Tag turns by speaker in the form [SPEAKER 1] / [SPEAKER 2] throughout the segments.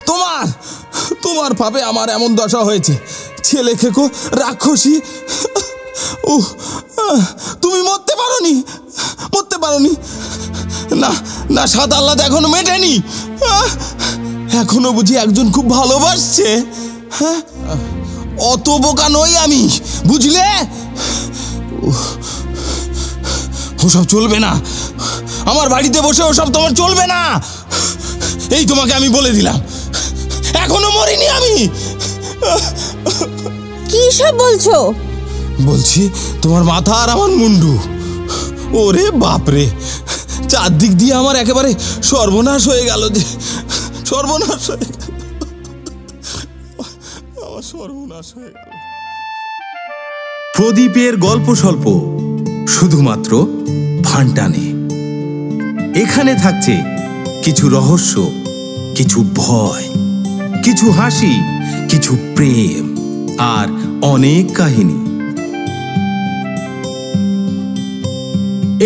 [SPEAKER 1] তোমার তোমার পাপে আমার এমন দশা হয়েছে। ছেলে খেকো রাক্ষসী। তুমি মরতে পারোনি না না, সাত আহ্লাদ এখনো মেটেনি। এখনো বুঝি একজন খুব ভালোবাসছে। হ্যাঁ, অত বোকা নই আমি, বুঝলে? ওসব চলবে না, আমার বাড়িতে বসে ওসব তোমার চলবে না। এই তোমাকে আমি বলে দিলাম, এখনো মরিনি আমি।
[SPEAKER 2] কি সব বলছো?
[SPEAKER 1] বলছি তোমার মাথা আর আমার মুন্ডু। ওরে বাপরে, চারদিক দিয়ে আমার একেবারে সর্বনাশ হয়ে গেল। যে সর্বনাশ হয়ে গেল, আমার সর্বনাশ হয়ে গেল।
[SPEAKER 3] প্রদীপের গল্প স্বল্প, শুধুমাত্র ফানটানে। এখানে থাকছে কিছু রহস্য, কিছু ভয়, কিছু হাসি, কিছু প্রেম আর অনেক কাহিনী।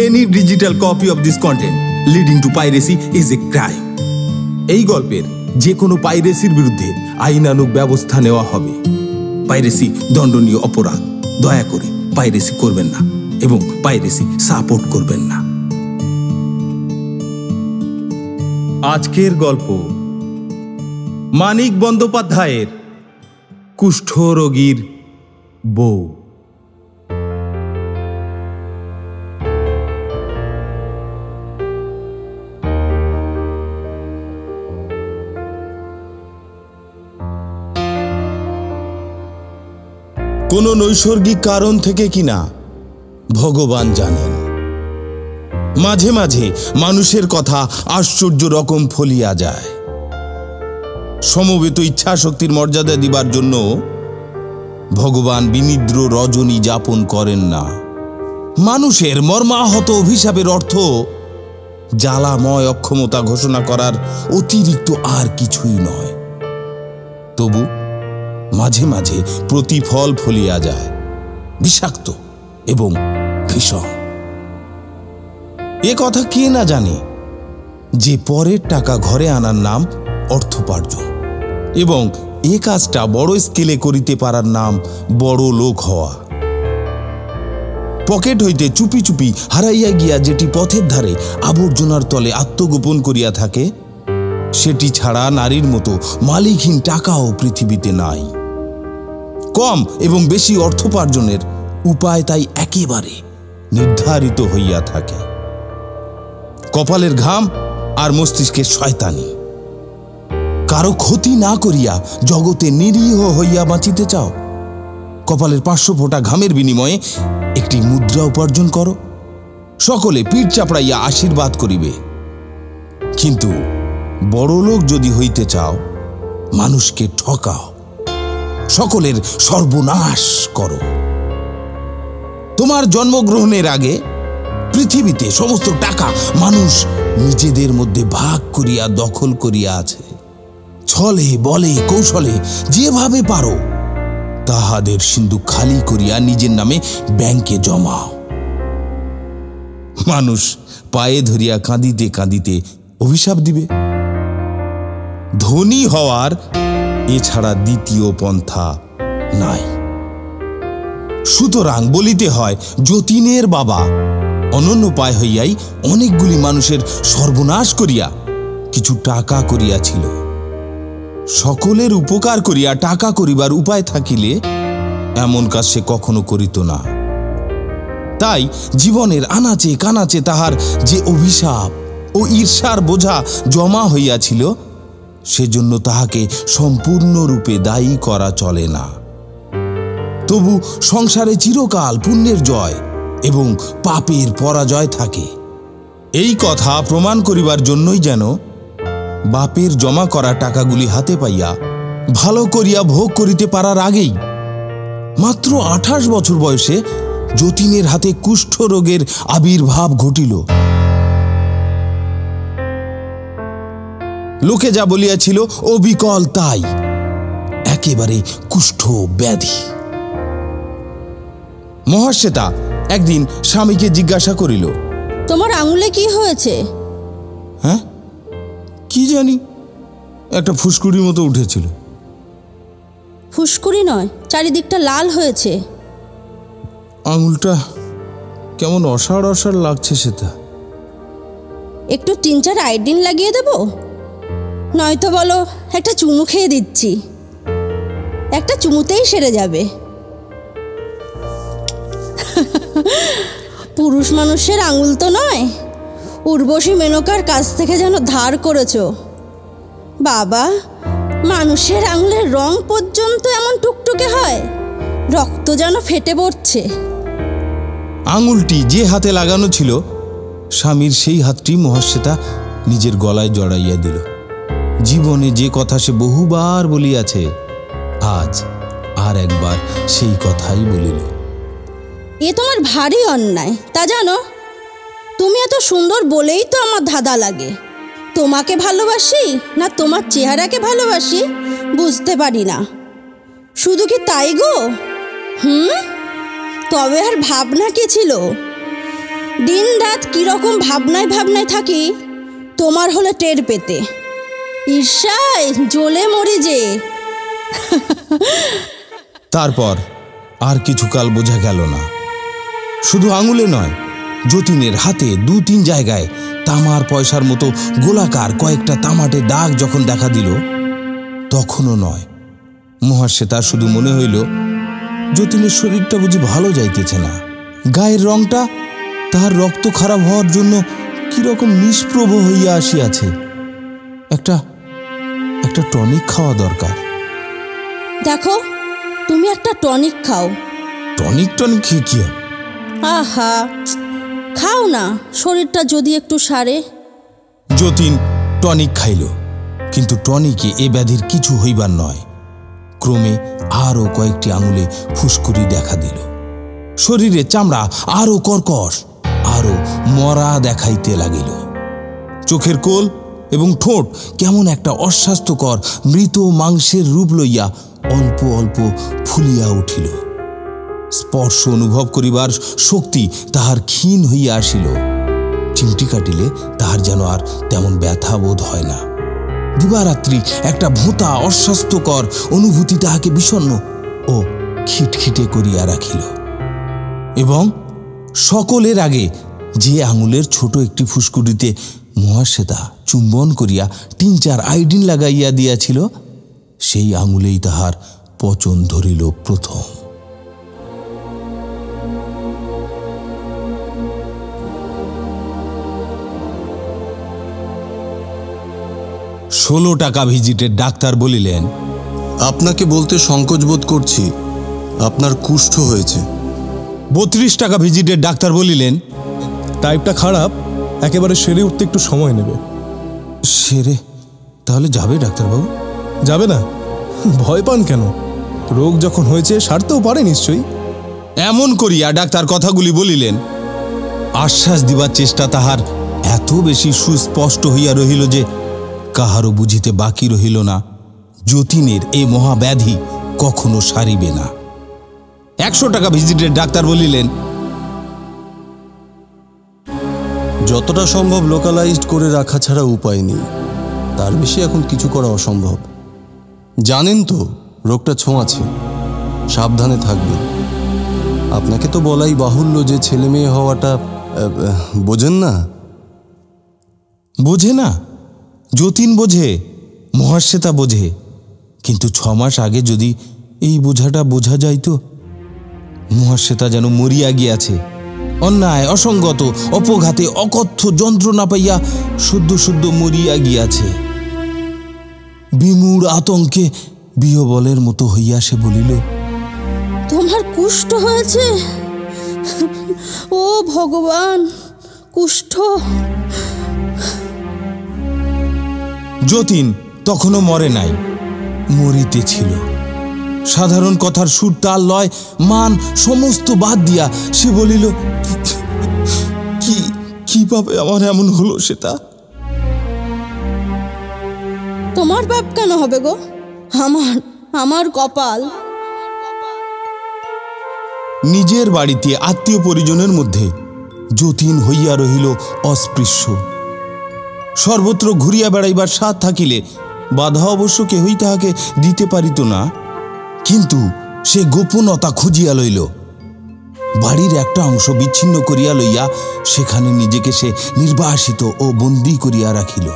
[SPEAKER 3] Any digital copy of this content leading to piracy is a crime. এই গল্পের যে কোনো পাইরেসির বিরুদ্ধে আইনানুগ ব্যবস্থা নেওয়া হবে। পাইরেসি দণ্ডনীয় অপরাধ। দয়া করে পাইরেসি করবেন না এবং পাইরেসি সাপোর্ট করবেন না। আজকের গল্প মানিক বন্দ্যোপাধ্যায়ের কুষ্ঠরোগীর বউ।
[SPEAKER 1] কোনো নৈসর্গিক কারণ থেকে কিনা ভগবান জানেন, মাঝে মাঝে মানুষের কথা আশ্চর্য রকম ফলিয়া যায়। সমবেত ইচ্ছা শক্তির মর্যাদা দিবার জন্য ভগবান বিনিদ্র রজনী যাপন করেন না। মানুষের মর্মাহত অভিশাপের অর্থ জ্বালাময় অক্ষমতা ঘোষণা করার অতিরিক্ত আর কিছুই নয়। তবু মাঝে মাঝে প্রতিফল ফলিয়া যায়, বিষাক্ত এবং ভীষণ। এ কথা কে না জানে যে পরের টাকা ঘরে আনার নাম অর্থোপার্জন, এবং এ কাজটা বড় স্কেলে করিতে পারার নাম বড় লোক হওয়া। পকেট হইতে চুপি চুপি হারাইয়া গিয়া যেটি পথের ধারে আবর্জনার তলে আত্মগোপন করিয়া থাকে, সেটি ছাড়া নারীর মতো মালিকহীন টাকাও পৃথিবীতে নাই। কম এবং বেশি অর্থোপার্জনের উপায় তাই একেবারে নির্ধারিত হইয়া থাকে। কপালের ঘাম আর মস্তিষ্কের শয়তানি। কারো ক্ষতি না করিয়া জগতে নিরীহ হইয়া বাঁচিতে চাও? কপালের 500 ফোঁটা ঘামের বিনিময়ে একটি মুদ্রা উপার্জন করো, সকলে পিঠ চাপড়াইয়া আশীর্বাদ করিবে। কিন্তু বড়লোক যদি হইতে চাও, মানুষকে ঠকাও, সকলের সর্বনাশ করো। তোমার জন্মগ্রহণের আগে পৃথিবীতে সমস্ত টাকা মানুষ নিজেদের মধ্যে ভাগ করিয়া দখল করিয়া আছে। ছলে বলে কৌশলে যেভাবে পারো তাহাদের সিন্ধুক খালি করিয়া নিজের নামে ব্যাংকে জমাও। মানুষ পায়ে ধরিয়া কাঁদিতে কাঁদিতে অভিশাপ দিবে। ধনী হওয়ার এছাড়া দ্বিতীয় পন্থা নাই। সুতরাং বলিতে হয়, যতীনের বাবা অনন্যপায় হইয়াই অনেকগুলি মানুষের সর্বনাশ করিয়া কিছু টাকা করিয়াছিল। সকলের উপকার করিয়া টাকা করিবার উপায় থাকিলে এমন কাজ সে কখনো করিত না। তাই জীবনের আনাচে কানাচে তাহার যে অভিশাপ ও ঈর্ষার বোঝা জমা হইয়াছিল, সেজন্য তাহাকে সম্পূর্ণরূপে দায়ী করা চলে না। তবু সংসারে চিরকাল পুণ্যের জয় এবং পাপের পরাজয় থাকে। এই কথা প্রমাণ করিবার জন্যই যেন বাপের জমা করা টাকাগুলি হাতে পাইয়া ভালো করিয়া ভোগ করিতে পারার আগেই মাত্র 28 বছর বয়সে যতীনের হাতে কুষ্ঠরোগের আবির্ভাব ঘটিল। লোকে যা বলিয়াছিল অবিকল তাই, একেবারে কুষ্ঠ ব্যাধি। মহাশ্বেতা একদিন স্বামীকে জিজ্ঞাসা করিল,
[SPEAKER 2] তোমার আঙুলে কি হয়েছে?
[SPEAKER 1] হ্যাঁ, কি জানি, একটা ফুসকুড়ির মতো উঠেছিল।
[SPEAKER 2] ফুসকুড়ি নয়, চারিদিকটা লাল হয়েছে।
[SPEAKER 1] আঙুলটা কেমন অসাড় অসাড় লাগছে সেটা।
[SPEAKER 2] একটু 3-4 আয়োডিন লাগিয়ে দেব, নয়তো বলো একটা চুমু খেয়ে দিচ্ছি, একটা চুমুতেই সেরে যাবে। পুরুষ মানুষের আঙুল তো নয়, উর্বশী মেনকার কাছ থেকে যেন ধার করেছো। বাবা, মানুষের আঙুলের রং পর্যন্ত এমন টুকটুকে হয়, রক্ত যেন ফেটে পড়ছে।
[SPEAKER 1] আঙুলটি যে হাতে লাগানো ছিল, স্বামীর সেই হাতটি মহাশ্বেতা নিজের গলায় জড়াইয়া দিল। জীবনে যে কথা সে বহুবার বলিয়াছে, আজ আর একবার সেই কথাই বলিল।
[SPEAKER 2] এ তোমার ভারী অন্যায়, তা জানো? তুমি এত সুন্দর বলেই তো আমার ধাঁধা লাগে। তোমাকে ভালোবাসি না তোমার চেহারাকে ভালোবাসি বুঝতে পারি না। শুধু কি তাই গো? তবে আর ভাবনা কি ছিল? দিন রাত কিরকম ভাবনায় ভাবনায় থাকি তোমার হলে টের পেতে। ঈর্ষায় জ্বলে মরি যে।
[SPEAKER 1] তারপর আর কিছুকাল বোঝা গেল না। শুধু আঙুলে নয়, যতীনের হাতে 2-3 জায়গায় তামার পয়সার মতো গোলাকার কয়েকটা তামাটে দাগ যখন দেখা দিল, তখনও নয়, মহাশ্বেতার শুধু মনে হইল যতীনের শরীরটা বুঝি ভালো যাইতেছে না। গায়ের রংটা তাহার রক্ত খারাপ হওয়ার জন্য কিরকম নিষ্প্রভ হইয়া আসিয়াছে। একটা টনিক খাওয়া দরকার।
[SPEAKER 2] দেখো, তুমি একটা টনিক খাও।
[SPEAKER 1] টনিক খেয়ে কি হয়?
[SPEAKER 2] আহা, খাও না, শরীরটা যদি একটু সারে।
[SPEAKER 1] যতীন টনিক খাইল, কিন্তু টনিকে এ ব্যাধির কিছু হইবার নয়। ক্রমে আরও কয়েকটি আঙুলে ফুসকুড়ি দেখা দিল। শরীরে চামড়া আরও কর্কশ, আরও মরা দেখাইতে লাগিল। চোখের কোল এবং ঠোঁট কেমন একটা অস্বাস্থ্যকর মৃত মাংসের রূপ লইয়া অল্প অল্প ফুলিয়া উঠিল। স্পর্শ অনুভব করিবার শক্তি তাহার ক্ষীণ হইয়া আসিল। চিমটি কাটিলে তাহার যেন আর তেমন ব্যথা বোধ হয় না। দিবারাত্রি একটা ভোঁতা অস্বাস্থ্যকর অনুভূতি তাহাকে বিষণ্ণ ও খিটখিটে করিয়া রাখিল। এবং সকলের আগে যে আঙুলের ছোট একটি ফুসকুড়িতে মহাশ্বেতা চুম্বন করিয়া 3-4 আয়োডিন লাগাইয়া দিয়াছিল, সেই আঙুলেই তাহার পচন ধরিল প্রথম। $16 ভিজিটের ডাক্তার বলিলেন,
[SPEAKER 4] আপনাকে বলতে সংকোচ বোধ করছি, আপনার কুষ্ঠ হয়েছে।
[SPEAKER 1] $32 ভিজিটের ডাক্তার বলিলেন,
[SPEAKER 5] টাইপটা খারাপ, একেবারে সেরে উঠতে একটু সময় নেবে।
[SPEAKER 1] সেরে তাহলে যাবে ডাক্তারবাবু?
[SPEAKER 5] যাবে না? ভয় পান কেন? রোগ যখন হয়েছে সারতেও পারে নিশ্চয়ই।
[SPEAKER 1] এমন করিয়া ডাক্তার কথাগুলি বলিলেন। আশ্বাস দিবার চেষ্টা তাহার এত বেশি সুস্পষ্ট হইয়া রহিল যে কাহারও বুঝিতে বাকি রহিল না যতীনের এ মহাব্যাধি কখনো সারিবে না। $100 ভিজিটের ডাক্তার বলিলেন,
[SPEAKER 4] যতটা সম্ভব লোকালাইজড করে রাখা ছাড়া উপায় নেই, তার বেশি এখন কিছু করা অসম্ভব। জানেন তো রোগটা ছোঁয়াছে, সাবধানে থাকবেন। আপনাকে তো বলাই বাহুল্য যে ছেলে মেয়ে হওয়াটা বোঝেন না।
[SPEAKER 1] বোঝে না? যতীন বোঝে, মহাশ্বেতা বোঝে, কিন্তু 6 মাস আগে যদি এই বোঝাটা বোঝা যাইত। মহাশ্বেতা যেন মরিয়া গিয়াছে, অন্যায় অসঙ্গত অপঘাতে অকথ্য যন্ত্রণা পাইয়া শুদ্ধ শুদ্ধ মরিয়া গিয়াছে। বিমূঢ় আতঙ্কে বিহবলের মতো হইয়া সে বলিল,
[SPEAKER 2] তোমার কুষ্ঠ হয়েছে? ও ভগবান, কুষ্ঠ!
[SPEAKER 1] যতীন তখনও মরে নাই, মরিতেছিল। সাধারণ কথার সুর, তাল, লয়, মান সমস্ত বাদ দিয়া সে বলিল, কিভাবে আমার এমন হলো সেটা?
[SPEAKER 2] তোমার বাপ কেন হবে গো? আমার কপাল।
[SPEAKER 1] নিজের বাড়িতে আত্মীয় পরিজনের মধ্যে যতীন হইয়া রহিল অস্পৃশ্য। সর্বত্র ঘুরিয়া বেড়াইবার স্বাদ থাকিলে বাধা অবশ্য কেহই তাহাকে দিতে পারিত না, কিন্তু সে গোপনতা খুঁজিয়া লইল। বাড়ির একটা অংশ বিচ্ছিন্ন করিয়া লইয়া সেখানে নিজেকে সে নির্বাসিত ও বন্দী করিয়া রাখিল।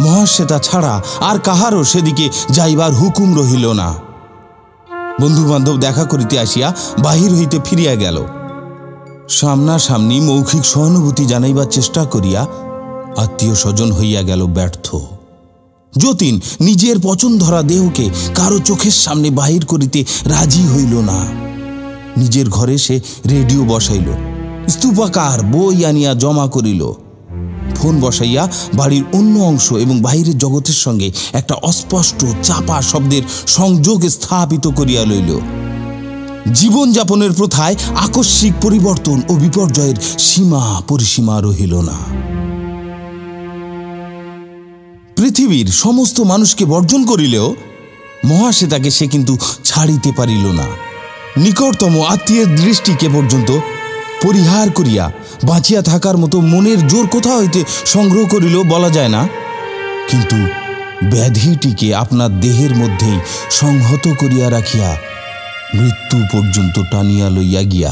[SPEAKER 1] মহাশ্বেতা ছাড়া আর কাহারও সেদিকে যাইবার হুকুম রহিল না। বন্ধু বান্ধব দেখা করিতে আসিয়া বাহির হইতে ফিরিয়া গেল। সামনাসামনি মৌখিক সহানুভূতি জানাইবার চেষ্টা করিয়া আত্মীয় স্বজন হইয়া গেল ব্যর্থ। যতীন নিজের পছন্দধরা দেহকে কারো চোখের সামনে বাহির করিতে রাজি হইল না। নিজের ঘরে সে রেডিও বসাইল, স্তূপাকার বই আনিয়া জমা করিল, ফোন বসাইয়া বাড়ির অন্য অংশ এবং বাহিরের জগতের সঙ্গে একটা অস্পষ্ট চাপা শব্দের সংযোগ স্থাপিত করিয়া লইল। জীবনযাপনের প্রথায় আকস্মিক পরিবর্তন ও বিপর্যয়ের সীমা পরিসীমা রহিল না। পৃথিবীর সমস্ত মানুষকে বর্জন করিলেও মহাশ্বেতাকে সে কিন্তু ছাড়িতে পারিল না। নিকটতম আত্মীয়ের দৃষ্টিকে পর্যন্ত পরিহার করিয়া বাঁচিয়া থাকার মতো মনের জোর কোথা হইতে সংগ্রহ করিল বলা যায় না, কিন্তু ব্যাধিটিকে আপনার দেহের মধ্যেই সংহত করিয়া রাখিয়া মৃত্যু পর্যন্ত টানিয়া লইয়া গিয়া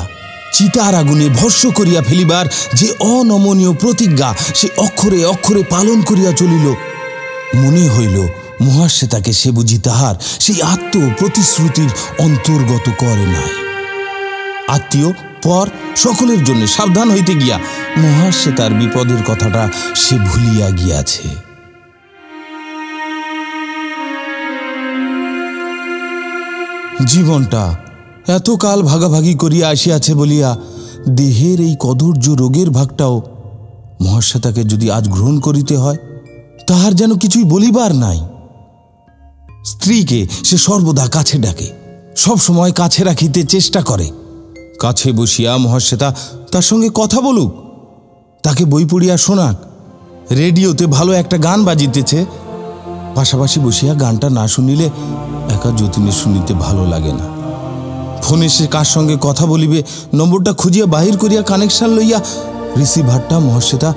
[SPEAKER 1] চিতার আগুনে ভস্ম করিয়া ফেলিবার যে অনমনীয় প্রতিজ্ঞা সে অক্ষরে অক্ষরে পালন করিয়া চলিল। মনে হইল মহাশ্বেতাকে সে বুঝি তাহার সেই আত্ম প্রতিশ্রুতির অন্তর্গত করে নাই। আত্মীয় পর সকলের জন্য সাবধান হইতে গিয়া মহাশ্বেতার বিপদের কথাটা সে ভুলিয়া গিয়াছে। জীবনটা এতকাল ভাগাভাগি করিয়া আসিয়াছে বলিয়া দেহের এই কদর্য রোগের ভাগটাও মহাশ্বেতাকে যদি আজ গ্রহণ করিতে হয়, তাহার যেন কিছুই বলিবার নাই। স্ত্রীকে সে সর্বদা কাছে ডাকে, সব সময় কাছে রাখিতে চেষ্টা করে। কাছে বসিয়া মহাশ্বেতা তার সঙ্গে কথা বলুক, তাকে বই পড়িয়া শোনাক, রেডিওতে ভালো একটা গান বাজিতেছে, পাশাপাশি বসিয়া গানটা না শুনিলে একা যতীনের শুনিতে ভালো লাগে না। ফোনে সে কার সঙ্গে কথা বলিবে নম্বরটা খুঁজিয়া বাহির করিয়া কানেকশন লইয়া রিসিভারটা মহাশ্বেতা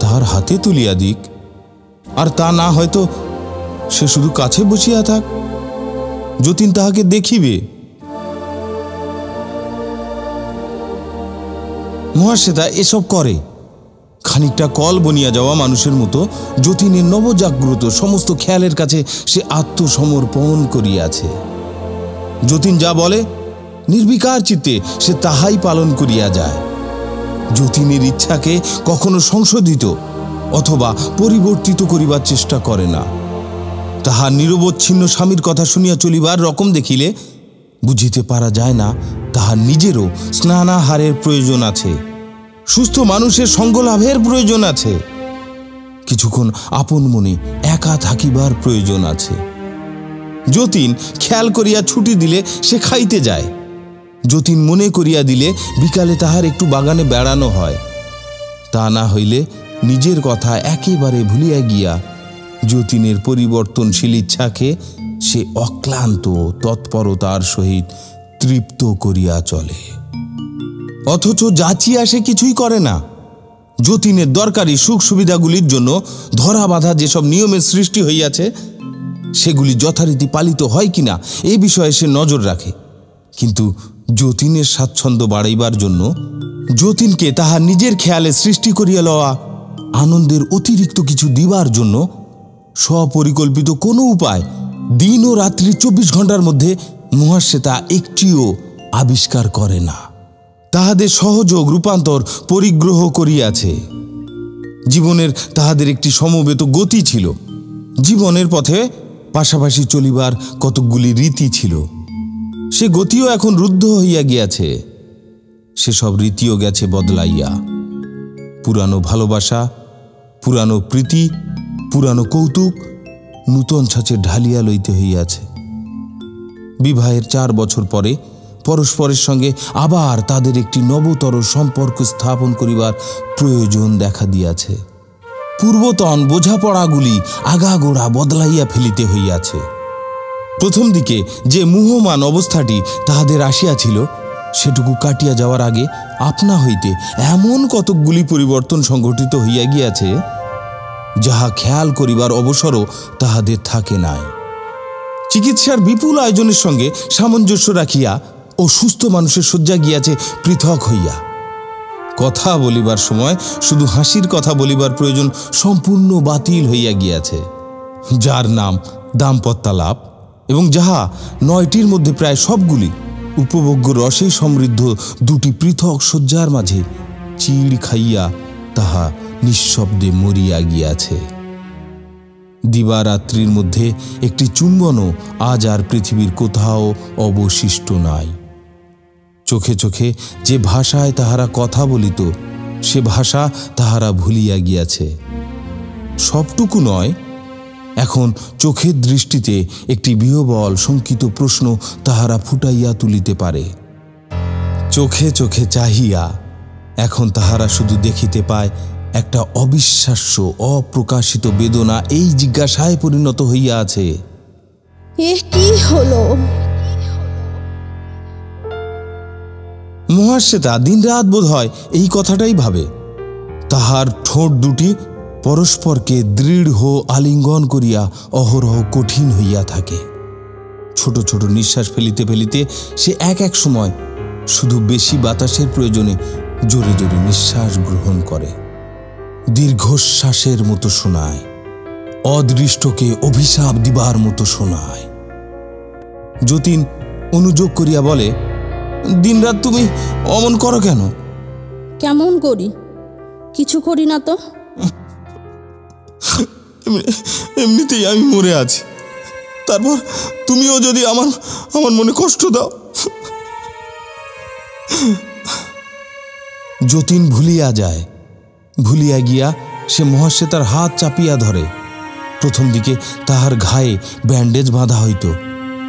[SPEAKER 1] তাহার হাতে তুলিয়া দিক। আর তা না হয়তো সে শুধু কাছে বসিয়া থাক, যতীন তাহাকে দেখিবে। মহাশ্বেতা এসব করে খানিকটা কল বনিয়া যাওয়া মানুষের মতো যতীনের নবজাগ্রত সমস্ত খেয়ালের কাছে সে আত্মসমর্পণ করিয়াছে। যতীন যা বলে নির্বিকার চিত্তে সে তাহাই পালন করিয়া যায়। যতীনের ইচ্ছাকে কখনো সংশোধিত অথবা পরিবর্তিত করিবার চেষ্টা করে না। তাহার নিরবচ্ছিন্ন স্বামীর কথা শুনিয়া চলিবার রকম দেখিলে বুঝিতে পারা যায় না তাহার নিজেরও স্নানাহারের প্রয়োজন আছে, সুস্থ মানুষের সঙ্গলাভের প্রয়োজন আছে, কিছুক্ষণ আপন মনে একা থাকিবার প্রয়োজন আছে। যতীন খেয়াল করিয়া ছুটি দিলে সে খাইতে যায়, যতীন মনে করিয়া দিলে বিকালে তাহার একটু বাগানে বেড়ানো হয়। তা না হইলে নিজের কথা একেবারে ভুলিয়া গিয়া যতীনের পরিবর্তনশীল ইচ্ছাকে সে অক্লান্ত তৎপরতার সহিত তৃপ্ত করিয়া চলে, অথচ যাচিয়া সে কিছুই করে না। যতীনের দরকারি সুখ সুবিধাগুলির জন্য ধরা বাঁধা যেসব নিয়মের সৃষ্টি হইয়াছে সেগুলি যথারীতি পালিত হয় কিনা এ বিষয়ে সে নজর রাখে, কিন্তু যতীনের স্বাচ্ছন্দ্য বাড়াইবার জন্য, যতীনকে তাহার নিজের খেয়ালে সৃষ্টি করিয়া লওয়া আনন্দের অতিরিক্ত কিছু দিবার জন্য স্বপরিকল্পিত কোনো উপায় দিন ও রাত্রি 24 ঘন্টার মধ্যে মহাশ্বেতা একটিও আবিষ্কার করে না। তাহাদের সহযোগ রূপান্তর পরিগ্রহ করিয়াছে। জীবনের তাহাদের একটি সমবেত গতি ছিল, জীবনের পথে পাশাপাশি চলিবার কতকগুলি রীতি ছিল। সে গতিও এখন রুদ্ধ হইয়া গিয়াছে, সেসব রীতিও গেছে বদলাইয়া। পুরানো ভালোবাসা, পুরানো প্রীতি, পুরানো কৌতুক নূতন ছাঁচে ঢালিয়া লইতে হইয়াছে। বিবাহের 4 বছর পরে পরস্পরের সঙ্গে আবার তাদের একটি নবতর সম্পর্ক স্থাপন করিবার প্রয়োজন দেখা দিয়াছে। পূর্বতন বোঝাপড়াগুলি আগাগোড়া বদলাইয়া ফেলিতে হইয়াছে। প্রথম দিকে যে মুহ্যমান অবস্থাটি তাহাদের আসিয়াছিল সেটুকু কাটিয়া যাওয়ার আগে আপনা হইতে এমন কতকগুলি পরিবর্তন সংঘটিত হইয়া গিয়াছে যাহা খেয়াল করিবার অবসরও তাহাদের থাকে নাই। চিকিৎসার বিপুল আয়োজনের সঙ্গে সামঞ্জস্য রাখিয়া ও সুস্থ মানুষের শয্যা গিয়াছে পৃথক হইয়া। কথা বলিবার সময় শুধু হাসির কথা বলিবার প্রয়োজন সম্পূর্ণ বাতিল হইয়া গিয়াছে। যার নাম দাম্পত্যালাপ এবং যাহা 9টির মধ্যে প্রায় সবগুলি উপভোগ্য রসে সমৃদ্ধ দুটি পৃথক শয্যার মাঝে চিড় খাইয়া তাহা নিঃশব্দে মরিয়া গিয়াছে। দিবারাত্রির মধ্যে একটি চুম্বনও আজ আর পৃথিবীর কোথাও অবশিষ্ট নাই। চোখে চোখে যে ভাষায় তাহারা কথা বলিত সে ভাষা তাহারা ভুলিয়া গিয়াছে। সবটুকু নয়, এখন চোখের দৃষ্টিতে একটি বিহবল শঙ্কিত প্রশ্ন তাহারা ফুটাইয়া তুলিতে পারে। চোখে চোখে চাহিয়া এখন তাহারা শুধু দেখিতে পায় একটা অবিশ্বাস্য অপ্রকাশিত বেদনা এই জিজ্ঞাসায় পরিণত হইয়া আছে,
[SPEAKER 2] এ কি হলো?
[SPEAKER 1] মহাশ্বেতা দিনরাত বোধ হয় এই কথাটাই ভাবে। তাহার ঠোঁট দুটি পরস্পরকে দৃঢ় আলিঙ্গন করিয়া অহরহ কঠিন হইয়া থাকে। ছোট ছোট নিঃশ্বাস ফেলিতে ফেলিতে সে এক সময় শুধু বেশি বাতাসের প্রয়োজনে জোরে জোরে নিঃশ্বাস গ্রহণ করে। দীর্ঘশ্বাসের মতো শোনায়, অদৃষ্টকে অভিশাপ দিবার মতো শোনায়। যতীন অনুযোগ করিয়া বলে, দিনরাত তুমি অমন করো কেন?
[SPEAKER 2] কেমন করি? কিছু করি না তো।
[SPEAKER 1] এমনিতেই আমি মরে আছি, তারপর তুমিও যদি আমার মনে কষ্ট দাও। যতীন ভুলিয়া যায়। ভুলিয়া গিয়া সে মহাশ্বেতার হাত চাপিয়া ধরে। প্রথম দিকে তাহার ঘায়ে ব্যান্ডেজ বাঁধা হইত,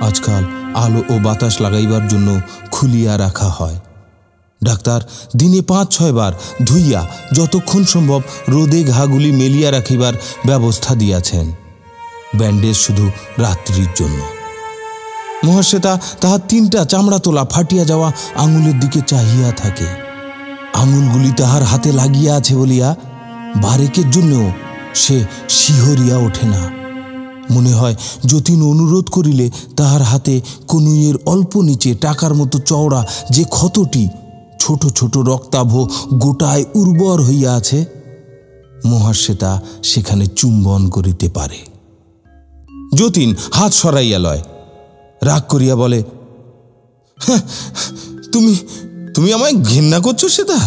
[SPEAKER 1] আজকাল আলো ও বাতাস লাগাইবার জন্য খুলিয়া রাখা হয়। ডাক্তার দিনে 5-6 বার ধুইয়া যতক্ষণ সম্ভব রোদে ঘাগুলি মেলিয়া রাখিবার ব্যবস্থা দিয়াছেন। ব্যান্ডেজ শুধু রাত্রির জন্য। মহাশ্বেতা তাহার 3টা চামড়া তোলা ফাটিয়া যাওয়া আঙুলের দিকে চাহিয়া থাকে। আঙুলগুলি তাহার হাতে লাগিয়া আছে বলিয়া বারেকের জন্যও সে শিহরিয়া ওঠে না। মনে হয় যতীন অনুরোধ করিলে তাহার হাতে কনুইয়ের অল্প নিচে টাকার মতো চওড়া যে ক্ষতটি ছোট ছোট রক্তাভ গোটায় উর্বর হইয়া আছে, মহাশ্বেতা সেখানে চুম্বন করিতে পারে। যতীন হাত সরাইয়া লয়, রাগ করিয়া বলে, তুমি তুমি আমায় ঘেন্না করছো শ্বেতা?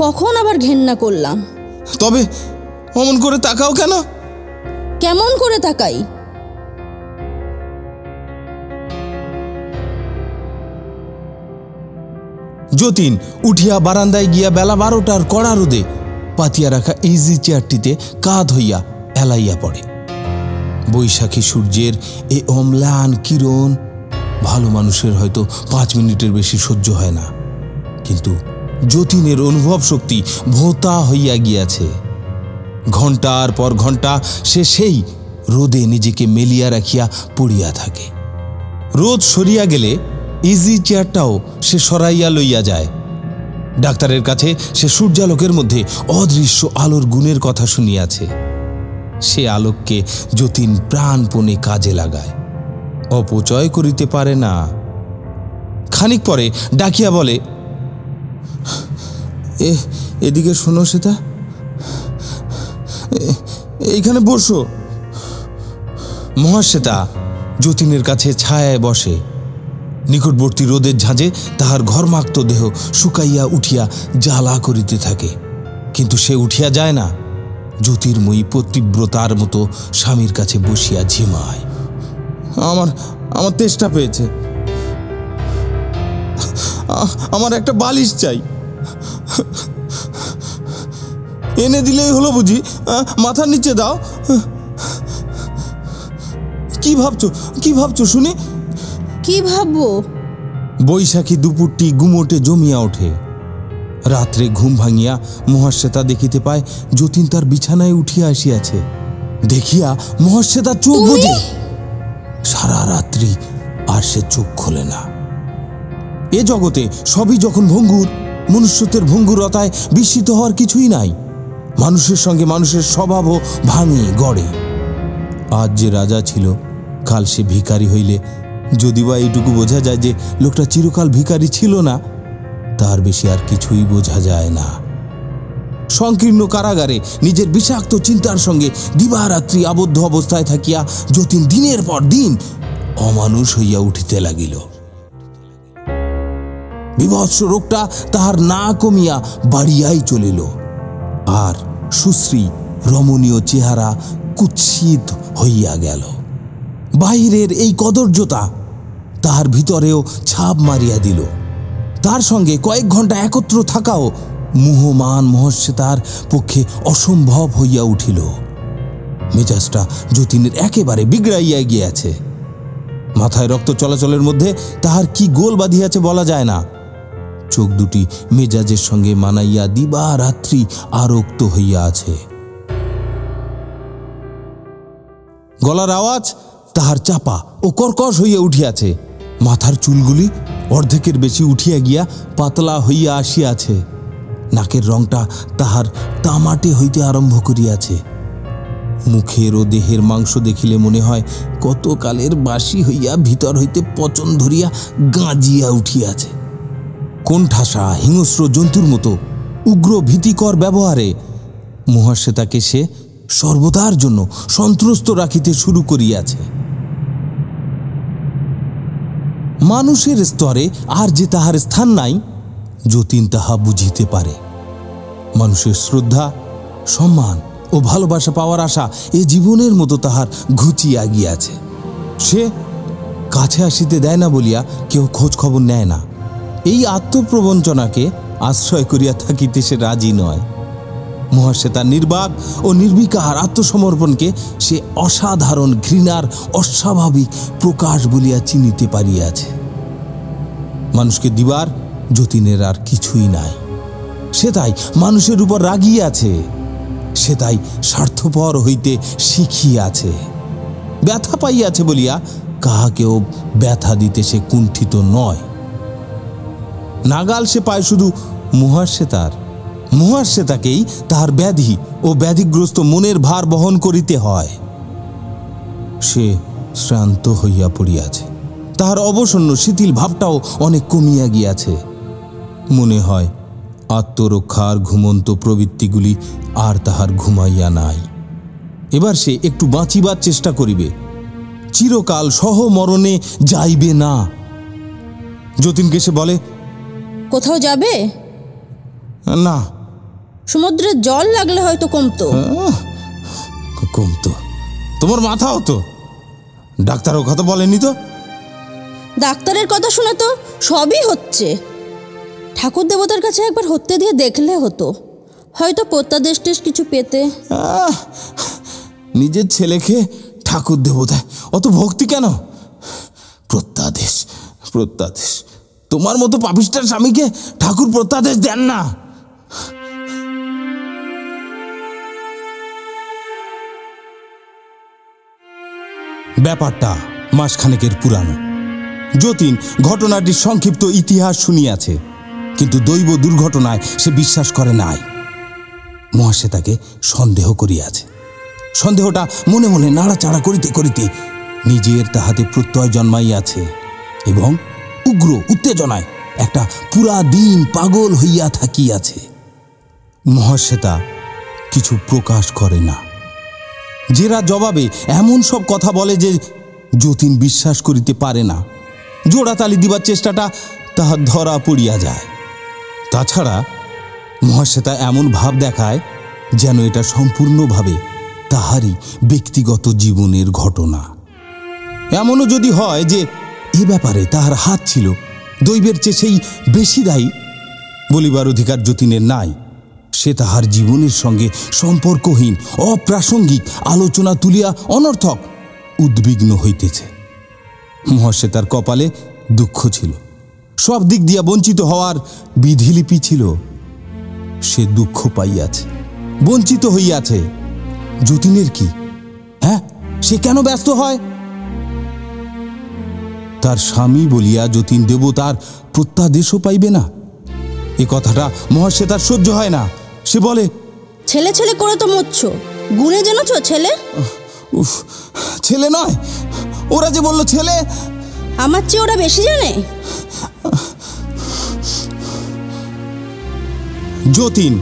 [SPEAKER 2] কখন আবার ঘেন্না করলাম?
[SPEAKER 1] তবে অমন করে তাকাও কেন?
[SPEAKER 2] কেমন করে তাকাই?
[SPEAKER 1] যতীন উঠিয়া বারান্দায় গিয়া বেলা 12টার কড়া রোদে পাতিয়া রাখা ইজি চেয়ারটিতে কাঁধ হইয়া এলাইয়া পড়ে। বৈশাখী সূর্যের এ অম্লান কিরণ ভালো মানুষের হয়তো 5 মিনিটের বেশি সহ্য হয় না, কিন্তু যতীনের অনুভব শক্তি ভোঁতা হইয়া গিয়াছে। ঘণ্টার পর ঘণ্টা সে সেই রোদে নিজেকে মেলিয়া রাখিয়া পড়িয়া থাকে। রোদ সরিয়া গেলে ইজি চেয়ারটাও সে সরাইয়া লইয়া যায়। ডাক্তারের কাছে সে সূর্যালোকের মধ্যে অদৃশ্য আলোর গুণের কথা শুনিয়াছে। সে আলোককে যতীন প্রাণপণে কাজে লাগায়, অপচয় করিতে পারে না। খানিক পরে ডাকিয়া বলে, এদিকে শোনো শ্বেতা, এইখানে বসো। মহাশ্বেতা যতীনের কাছে ছায়ায় বসে। নিকটবর্তী রোদের ঝাঁজে তাহার ঘর্মাক্ত দেহ শুকাইয়া উঠিয়া জ্বালা করিতে থাকে, কিন্তু সে উঠিয়া যায় না। জ্যোতির্ময়ী পতিব্রতার মতো স্বামীর কাছে বসিয়া ঝিমায়। আমার তেষ্টা পেয়েছে, আমার একটা বালিশ চাই, এনে দিলেই হলো বুঝি? মাথার নিচে দাও। কি ভাবছো শুনি?
[SPEAKER 2] কি ভাববো?
[SPEAKER 1] বৈশাখী দুপুরটি গুমোটে জমিয়া ওঠে। রাত্রে ঘুম ভাঙিয়া মহাশ্বেতা দেখিতে পায় যতীন তার বিছানায় উঠিয়া আসিয়াছে। দেখিয়া মহাশ্বেতা চোখ বোঝে। সারা রাত্রি আর সে চোখ খোলে না। এ জগতে সবই যখন ভঙ্গুর, মনুষ্যত্বের ভঙ্গুরতায় বিস্মিত হওয়ার কিছুই নাই। মানুষের সঙ্গে মানুষের স্বভাবও ভাঙে গড়ে। আজ যে রাজা ছিল, কাল সে ভিখারি হইলে যদি বা এইটুকু বোঝা যায় যে লোকটা চিরকাল ভিখারি ছিল না, তার বেশি আর কিছুই বোঝা যায় না। সংকীর্ণ কারাগারে নিজের বিষাক্ত চিন্তার সঙ্গে দিবারাত্রি আবদ্ধ অবস্থায় থাকিয়া যতীন দিনের পর দিন অমানুষ হইয়া উঠিতে লাগিল। বিভৎস রোগটা তাহার না কমিয়া বাড়িয়াই চলিল, আর সুশ্রী রমণীয় চেহারা কুৎসিত হইয়া গেল। বাহিরের এই কদর্যতা তাহার ভিতরেও ছাপ মারিয়া দিল। তার সঙ্গে কয়েক ঘন্টা একত্র থাকাও মোহমান মহস্যেতার পক্ষে অসম্ভব হইয়া উঠিল। মেজাজটা যতীনের একেবারে বিগড়াইয়া গিয়াছে। মাথায় রক্ত চলাচলের মধ্যে তাহার কি গোল বাঁধিয়াছে বলা যায় না। চোখ দুটি মেজাজের সঙ্গে মানাইয়া দিবা রাত্রি আরক্ত হইয়া আছে। গলার আওয়াজ তাহার চাপা ও কর্কশ হইয়া উঠিয়াছে। মাথার চুলগুলি অর্ধেকের বেশি উঠিয়া গিয়া পাতলা হইয়া আসিয়াছে। নাকের রংটা তাহার তামাটে হইতে আরম্ভ করিয়াছে। মুখের ও দেহের মাংস দেখিলে মনে হয় কতকালের বাসি হইয়া ভিতর হইতে পচন ধরিয়া গাঁজিয়া উঠিয়াছে। কোণঠাসা হিংস্র জন্তুর মতো উগ্র ভীতিকর ব্যবহারে মহাশ্বেতাকে সে সর্বদার জন্য সন্ত্রস্ত রাখিতে শুরু করিয়াছে। মানুষের স্তরে আর যে তাহার স্থান নাই, যতীন তাহা বুঝিতে পারে। মানুষের শ্রদ্ধা, সম্মান ও ভালোবাসা পাওয়ার আশা এ জীবনের মতো তাহার ঘুচিয়া গিয়াছে। সে কাছে আসিতে দেয় না বলিয়া কেউ খোঁজ খবর নেয় না। এই আত্মপ্রবঞ্চনাকে আশ্রয় করিয়া থাকিতে সে রাজি নয়। মহাশ্বেতার নির্বাক ও নির্বিকার আত্মসমর্পণকে সে অসাধারণ ঘৃণার অস্বাভাবিক প্রকাশ বলিয়া চিনিতে পারিয়াছে। মানুষকে দিবার যতীনের আর কিছুই নাই। সে তাই মানুষের উপর রাগিয়াছে। সে তাই স্বার্থপর হইতে শিখিয়াছে। ব্যথা পাইয়াছে বলিয়া কাহাকেও ব্যথা দিতে সে কুণ্ঠিত নয়। নাগাল সে পায় শুধু মহাশ্বেতাকেই তাহার ব্যাধি ও ব্যাধিগ্রস্ত মনের ভার বহন করিতে হয়। সে শ্রান্ত হইয়া পড়িয়াছে। তাহার অবসন্ন শিথিল ভাবটাও অনেক কমিয়া গিয়াছে। মনে হয় আত্মরক্ষার ঘুমন্ত প্রবৃত্তিগুলি আর তাহার ঘুমাইয়া নাই। এবার সে একটু বাঁচিবার চেষ্টা করিবে, চিরকাল সহমরণে যাইবে না। যতীনকে সে বলে,
[SPEAKER 2] কোথাও যাবে?
[SPEAKER 1] না।
[SPEAKER 2] সমুদ্রের জল লাগলে হয়তো কমতো।
[SPEAKER 1] কমতো? তোমার মাথাও তো। ডাক্তারও কথা বলেনি তো?
[SPEAKER 2] ডাক্তারের কথা শুনে তো সবই হচ্ছে। ঠাকুর দেবতার কাছে একবার হত্যে দিয়ে দেখলে হতো, হয়তো প্রত্যাদেশ কিছু পেতে।
[SPEAKER 1] নিজের ছেলেকে ঠাকুর দেবতায় অত ভক্তি কেন? প্রত্যাদেশ, প্রত্যাদেশ। তোমার মতো পাপিষ্টার স্বামীকে ঠাকুর প্রত্যাদেশ দেন না। ব্যাপারটা মাসখানেকের পুরানো। যতীন ঘটনাটির সংক্ষিপ্ত ইতিহাস শুনিয়াছে, কিন্তু দৈব দুর্ঘটনায় সে বিশ্বাস করে নাই। মহাশ্বেতাকে সন্দেহ করিয়াছে। সন্দেহটা মনে মনে নাড়াচাড়া করিতে করিতে নিজের তাহাতে প্রত্যয় জন্মাইয়াছে এবং উগ্র উত্তেজনায় একটা পুরা দিন পাগল হইয়া থাকিয়াছে। মহাশ্বেতা কিছু প্রকাশ করে না। জেরা জবাবে এমন সব কথা বলে যে যতীন বিশ্বাস করিতে পারে না। জোড়াতালি দিবার চেষ্টাটা তাহার ধরা পড়িয়া যায়। তাছাড়া মহাশ্বেতা এমন ভাব দেখায় যেন এটা সম্পূর্ণভাবে তাহারই ব্যক্তিগত জীবনের ঘটনা। এমনও যদি হয় যে এ ব্যাপারে তাহার হাত ছিল, দৈবের চেয়ে সেই বেশি দায়ী বলিবার অধিকার যতীনের নাই। সে তাহার জীবনের সঙ্গে সম্পর্কহীন অপ্রাসঙ্গিক আলোচনা তুলিয়া অনর্থক উদ্বিগ্ন হইতেছে। মহাশ্বেতার কপালে দুঃখ ছিল, সব দিক দিয়া বঞ্চিত হওয়ার বিধিলিপি ছিল। সে দুঃখ পাইয়াছে, বঞ্চিত হইয়াছে। যতীনের কি? হ্যাঁ, সে কেন ব্যস্ত হয়? তার স্বামী বলিয়া যতীন দেবতার প্রত্যাদেশও পাইবে না, এ কথাটা মহাশ্বেতার সহ্য হয় না। সে বলে,
[SPEAKER 2] ছেলে ছেলে করে তো মরছ, গুনে জেনেছ ছেলে?
[SPEAKER 1] উফ, ছেলে নয়, ওরা যে বললো ছেলে।
[SPEAKER 2] আমার চেয়ে ওরা বেশি জানে।
[SPEAKER 1] যতীন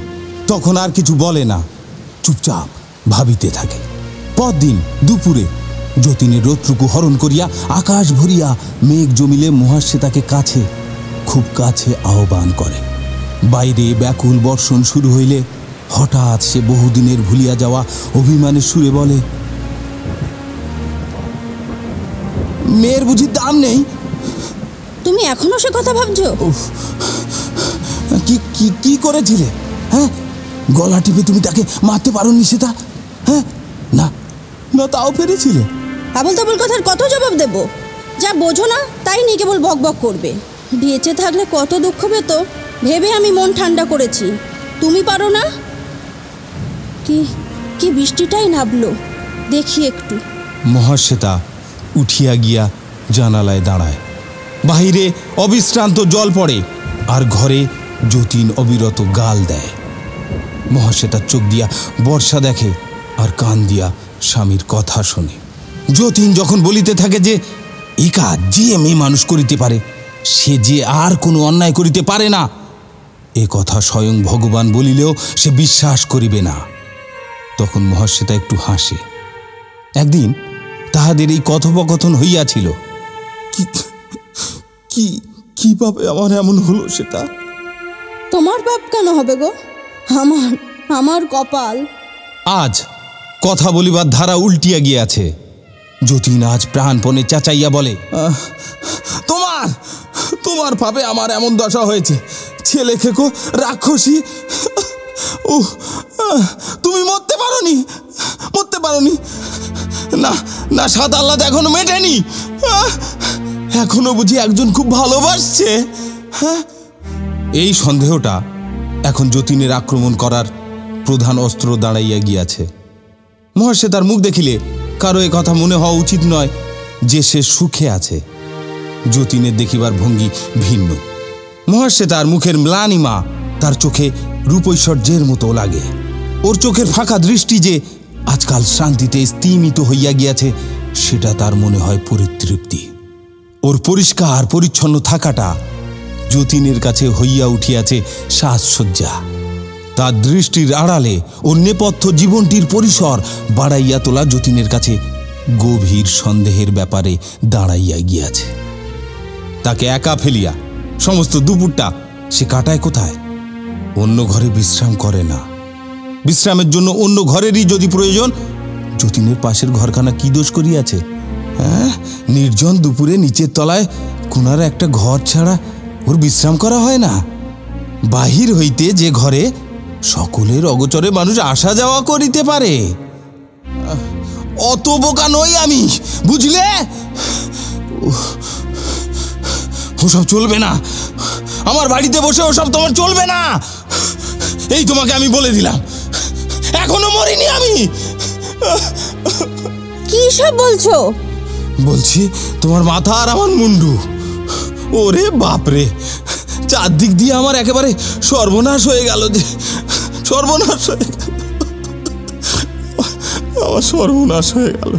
[SPEAKER 1] তখন আর কিছু বলে না, চুপচাপ ভাবিতে থাকে। পরদিন দুপুরে যতীনের রোদটুকু হরণ করিয়া আকাশ ভরিয়া মেঘ জমিলে মহাশ্বেতাকে কাছে, খুব কাছে আহ্বান করে। বাইরে ব্যাকুল বর্ষণ শুরু হইলে হঠাৎ সে বহুদিনের ভুলিয়া যাওয়া অভিমানের সুরে বলে, মেয়ের বুঝি দাম নেই?
[SPEAKER 2] তুমি এখনো সে কথা ভাবছো?
[SPEAKER 1] কি কি কি করেছিলে? হ্যাঁ, গলা টিপে তুমি তাকে মারতে পারোনি সেটা? হ্যাঁ, না না, তাও পেরেছিলে।
[SPEAKER 2] আবল তাবল কথার কত জবাব দেব? যা বোঝো না তাই নিয়ে কেবল বক বক করবে। বেঁচে থাকলে কত দুঃখ পেত ভেবে আমি মন ঠান্ডা করেছি। তুমি পারো না? কি কি বৃষ্টিটাই নামলো, দেখি একটু।
[SPEAKER 1] মহাশ্বেতা উঠিয়া গিয়া জানালায় দাঁড়ায়। বাহিরে অবিশ্রান্ত জল পড়ে, আর ঘরে যতীন অবিরত গাল দেয়। মহাশ্বেতার চোখ দিয়া বর্ষা দেখে, আর কান দিয়া স্বামীর কথা শোনে। যতীন যখন বলিতে থাকে যে এই কাজ যে মেয়ে মানুষ করিতে পারে, সে যে আর কোনো অন্যায় করিতে পারে না, এ কথা স্বয়ং ভগবান বলিলেও সে বিশ্বাস করিবে না, তখন মহাশ্বেতা একটু হাসে। একদিন তাহাদের এই কথোপকথন হইয়াছিল, কি কিভাবে আমার এমন হলো সেটা?
[SPEAKER 2] তোমার পাপ কেন হবে গো? আমার কপাল।
[SPEAKER 1] আজ কথা বলিবার ধারা উল্টিয়া গিয়াছে। যতীন আজ প্রাণপণে চাচাইয়া বলে, তোমার তোমার পাপে আমার এমন দশা হয়েছে। ছেলে খেকো রাক্ষসী, ও তুমি মরতে পারোনি। না না, সাদা আহ্লাদ এখনো মেটেনি। এখনো বুঝি একজন খুব ভালোবাসছে? এই সন্দেহটা এখন যতীনের আক্রমণ করার প্রধান অস্ত্র দাঁড়াইয়া গিয়াছে। মহাশ্বেতার মুখ দেখিলে কারো এ কথা মনে হওয়া উচিত নয় যে সে সুখে আছে। যতীনের দেখিবার ভঙ্গি ভিন্ন। মহাশ্বেতার মুখের ম্লানিমা তার চোখে রূপৈশ্বর্যের মতো লাগে। ওর চোখের ফাঁকা দৃষ্টি যে আজকাল শান্তিতে স্তিমিত হইয়া গিয়াছে, সেটা তার মনে হয় পরিতৃপ্তি। ওর পরিষ্কার পরিচ্ছন্ন থাকাটা যতীনের কাছে হইয়া উঠিয়াছে সাজসজ্জা। তার দৃষ্টির আড়ালে ওর নেপথ্য জীবনটির পরিসর বাড়াইয়া তোলা যতীনের কাছে গভীর সন্দেহের ব্যাপারে দাঁড়াইয়া গিয়াছে। তাকে একা ফেলিয়া সমস্ত দুপুরটা সে কাটায় কোথায়? অন্য ঘরে বিশ্রাম করে না। বিশ্রামের জন্য অন্য ঘরেরই যদি প্রয়োজন, যতীনের পাশের ঘরখানা কি দোষ করিয়াছে? হ্যাঁ, নির্জন দুপুরে নিচের তলায় কোনার একটা ঘর ছাড়া ওর বিশ্রাম করা হয় না? বাহির হইতে যে ঘরে সকলের অগোচরে মানুষ আসা যাওয়া করিতে পারে, অত বোকা নই আমি, বুঝলে? ওসব চলবে না। আমার বাড়িতে বসে ওসব তোমার চলবে না। এই তোমাকে আমি বলে দিলাম, এখনো মরিনি আমি।
[SPEAKER 2] কি সব বলছো?
[SPEAKER 1] বলছি তোমার মাথা আর আমার মুন্ডু। ওরে বাপরে, চারদিক দিয়ে আমার একেবারে সর্বনাশ হয়ে গেল। যে সর্বনাশ হয়ে গেল, আমার সর্বনাশ হয়ে গেল।